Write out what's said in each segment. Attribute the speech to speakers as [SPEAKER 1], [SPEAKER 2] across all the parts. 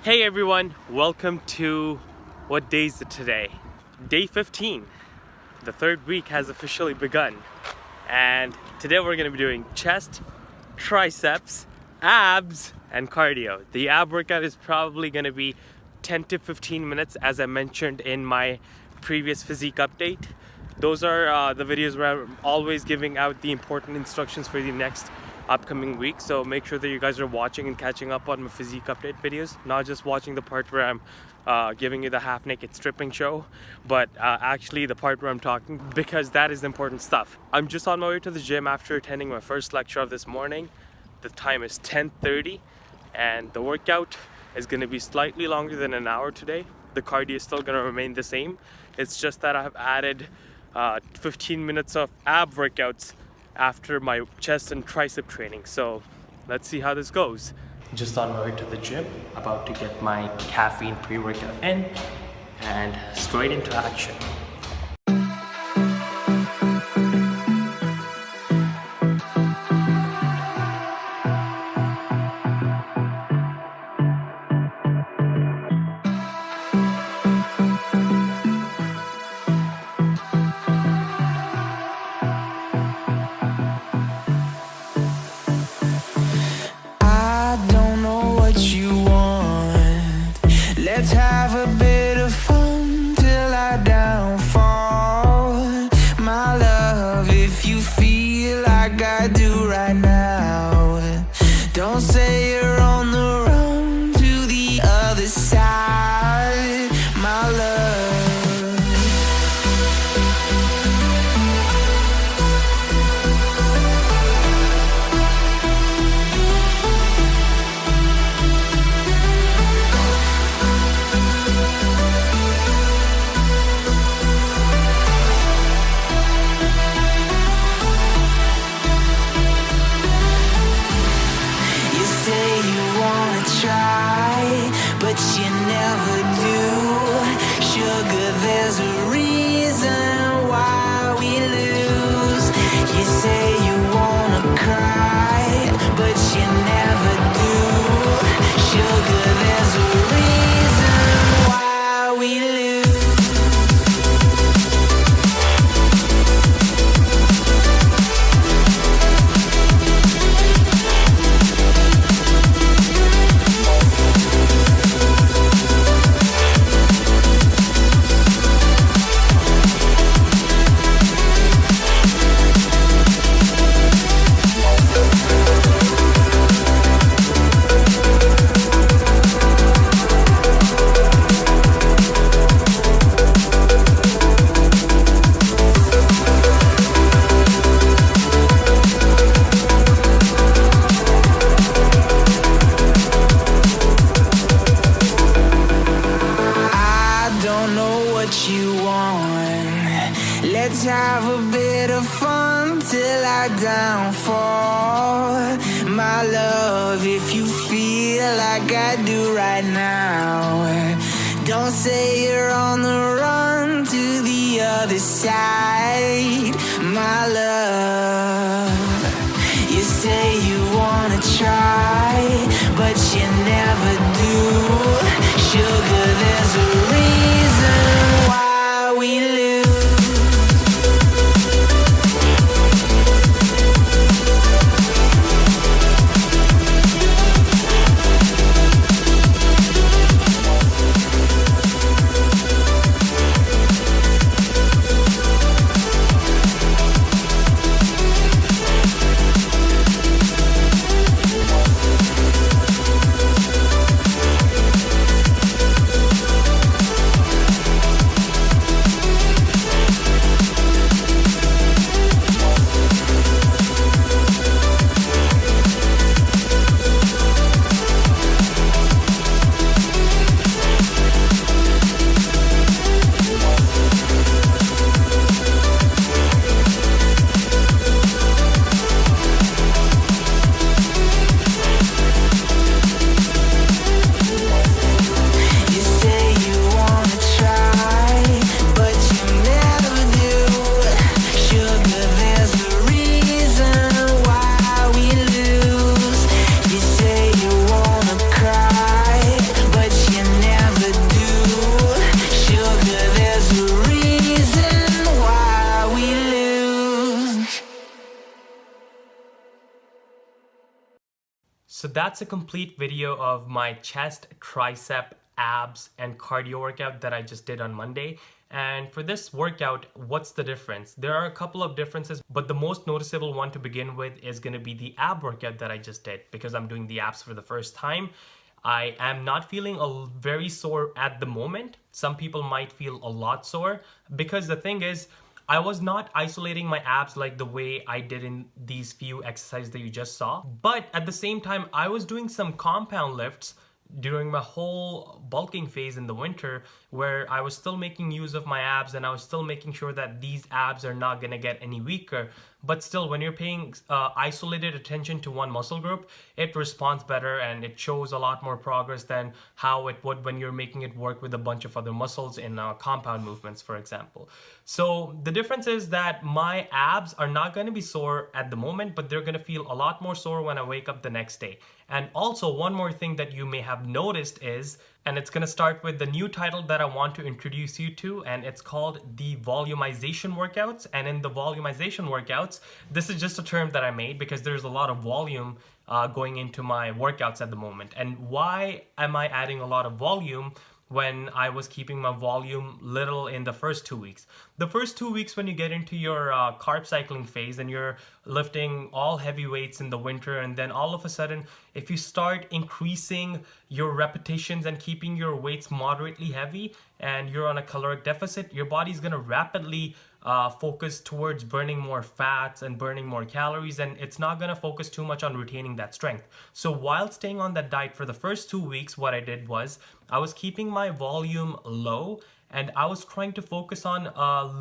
[SPEAKER 1] Hey everyone, welcome to, what day is it today? Day 15. The third week has officially begun. And today we're going to be doing chest, triceps, abs, and cardio. The ab workout is probably going to be 10 to 15 minutes, as I mentioned in my previous physique update. Those are the videos where I'm always giving out the important instructions for the next upcoming week, so make sure that you guys are watching and catching up on my physique update videos, not just watching the part where I'm giving you the half naked stripping show, but actually the part where I'm talking, because that is important stuff. I'm just on my way to the gym after attending my first lecture of this morning. The time is 10:30 and the workout is going to be slightly longer than an hour today. The cardio is still going to remain the same. It's just that I've added 15 minutes of ab workouts after my chest and tricep training. So let's see how this goes. Just on my way to the gym, about to get my caffeine pre-workout in and straight into action.
[SPEAKER 2] Let's have a bit of fun till I downfall. My love, if you feel like I do right now, don't say you're on the run to the other side, my love. But you never do. Sugar, there's a reason why we lose. You say you wanna cry, but you never do. Sugar, there's a reason why we lose. Let's have a bit of fun till I downfall. My love, if you feel like I do right now, don't say you're on the run to the other side, my love. You say you wanna try, but you never do. Sugar, there's a reason why we lose.
[SPEAKER 1] So that's a complete video of my chest, tricep, abs, and cardio workout that I just did on Monday. And for this workout, what's the difference? There are a couple of differences, but the most noticeable one to begin with is going to be the ab workout that I just did, because I'm doing the abs for the first time. I am not feeling very sore at the moment. Some people might feel a lot sore, because the thing is, I was not isolating my abs like the way I did in these few exercises that you just saw. But at the same time, I was doing some compound lifts during my whole bulking phase in the winter, where I was still making use of my abs, and I was still making sure that these abs are not going to get any weaker. But still, when you're paying isolated attention to one muscle group, it responds better and it shows a lot more progress than how it would when you're making it work with a bunch of other muscles in compound movements, for example. So the difference is that my abs are not going to be sore at the moment, but they're going to feel a lot more sore when I wake up the next day. And also, one more thing that you may have noticed is, and it's going to start with the new title that I want to introduce you to, and it's called the volumization workouts. And in the volumization workouts, this is just a term that I made because there's a lot of volume going into my workouts at the moment. And why am I adding a lot of volume when I was keeping my volume little in the first 2 weeks? The first 2 weeks, when you get into your carb cycling phase and you're lifting all heavy weights in the winter, and then all of a sudden, if you start increasing your repetitions and keeping your weights moderately heavy and you're on a caloric deficit, your body's going to rapidly focus towards burning more fats and burning more calories, and it's not going to focus too much on retaining that strength. So while staying on that diet for the first 2 weeks, what I did was I was keeping my volume low, and I was trying to focus on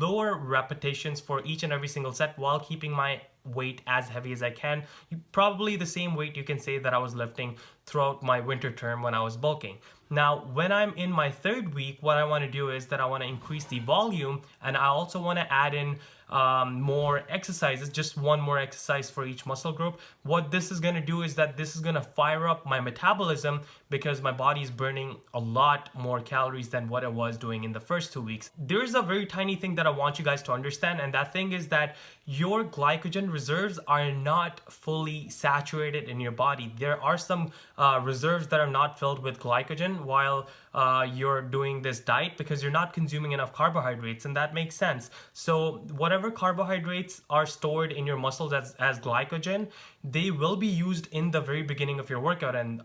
[SPEAKER 1] lower repetitions for each and every single set while keeping my weight as heavy as I can. Probably the same weight you can say that I was lifting throughout my winter term when I was bulking. Now, when I'm in my third week, what I want to do is that I want to increase the volume, and I also want to add in more exercises, just one more exercise for each muscle group. What this is going to do is that this is going to fire up my metabolism, because my body is burning a lot more calories than what it was doing in the first 2 weeks. There's a very tiny thing that I want you guys to understand, and that thing is that your glycogen reserves are not fully saturated in your body. There are some reserves that are not filled with glycogen while you're doing this diet, because you're not consuming enough carbohydrates, and that makes sense. So whatever carbohydrates are stored in your muscles as glycogen, they will be used in the very beginning of your workout, and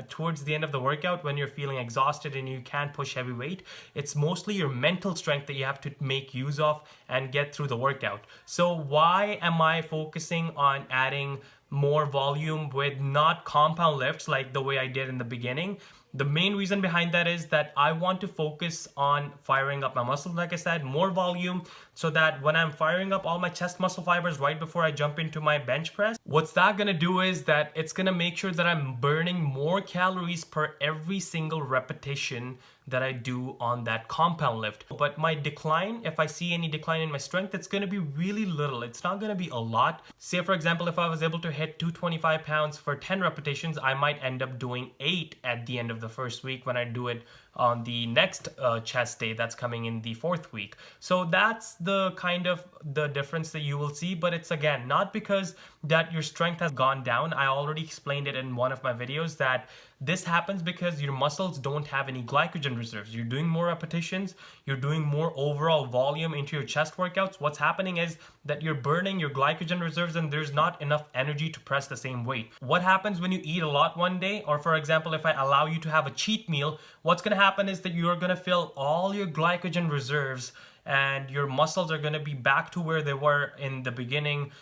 [SPEAKER 1] towards the end of the workout, when you're feeling exhausted and you can't push heavy weight, it's mostly your mental strength that you have to make use of and get through the workout. So why am I focusing on adding more volume with not compound lifts like the way I did in the beginning? The main reason behind that is that I want to focus on firing up my muscles, like I said, more volume, so that when I'm firing up all my chest muscle fibers right before I jump into my bench press, what's that gonna do is that it's gonna make sure that I'm burning more calories per every single repetition that I do on that compound lift. But my decline, if I see any decline in my strength, it's gonna be really little. It's not gonna be a lot. Say for example, if I was able to hit 225 pounds for 10 repetitions, I might end up doing 8 at the end of the first week when I do it on the next chest day that's coming in the 4th week. So that's the kind of the difference that you will see, but it's again not because that your strength has gone down. I already explained it in one of my videos that this happens because your muscles don't have any glycogen reserves. You're doing more repetitions, you're doing more overall volume into your chest workouts. What's happening is that you're burning your glycogen reserves and there's not enough energy to press the same weight. What happens when you eat a lot one day, or for example, if I allow you to have a cheat meal, what's gonna happen is that you're gonna fill all your glycogen reserves and your muscles are going to be back to where they were in the beginning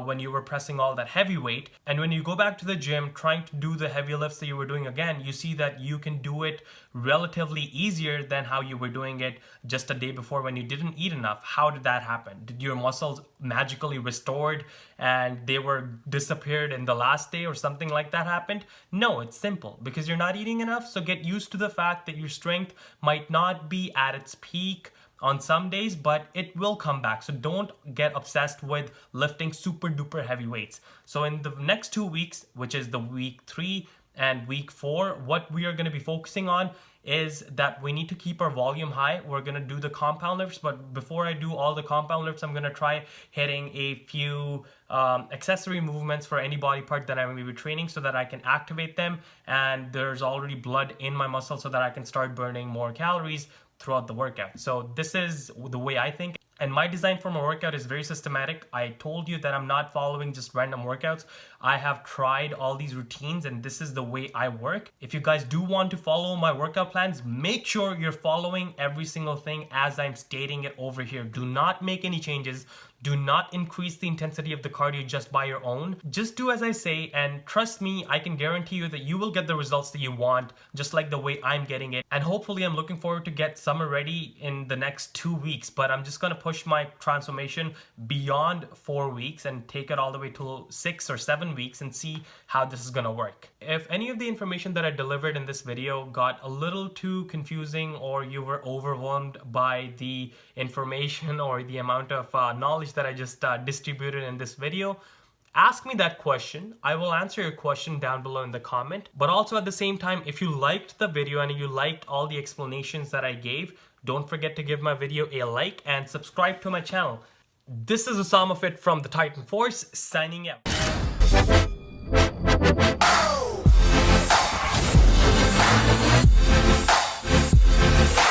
[SPEAKER 1] when you were pressing all that heavy weight. And when you go back to the gym trying to do the heavy lifts that you were doing again, you see that you can do it relatively easier than how you were doing it just a day before when you didn't eat enough. How did that happen? Did your muscles magically restored and they were disappeared in the last day or something like that happened? No, it's simple because you're not eating enough. So get used to the fact that your strength might not be at its peak on some days, but it will come back. So don't get obsessed with lifting super duper heavy weights. So in the next 2 weeks, which is the week 3 And week 4, what we are going to be focusing on is that we need to keep our volume high. We're going to do the compound lifts, but before I do all the compound lifts, I'm going to try hitting a few accessory movements for any body part that I'm going to be training so that I can activate them, and there's already blood in my muscle so that I can start burning more calories throughout the workout. So this is the way I think. And my design for my workout is very systematic. I told you that I'm not following just random workouts. I have tried all these routines and this is the way I work. If you guys do want to follow my workout plans, make sure you're following every single thing as I'm stating it over here. Do not make any changes. Do not increase the intensity of the cardio just by your own. Just do as I say, and trust me, I can guarantee you that you will get the results that you want, just like the way I'm getting it. And hopefully I'm looking forward to get summer ready in the next 2 weeks, but I'm just gonna push my transformation beyond 4 weeks and take it all the way to 6 or 7 weeks and see how this is gonna work. If any of the information that I delivered in this video got a little too confusing, or you were overwhelmed by the information or the amount of knowledge that I just distributed in this video, ask me that question. I will answer your question down below in the comment. But also at the same time, if you liked the video and you liked all the explanations that I gave, don't forget to give my video a like and subscribe to my channel. This is Osama Fit from the Titan Force, signing out.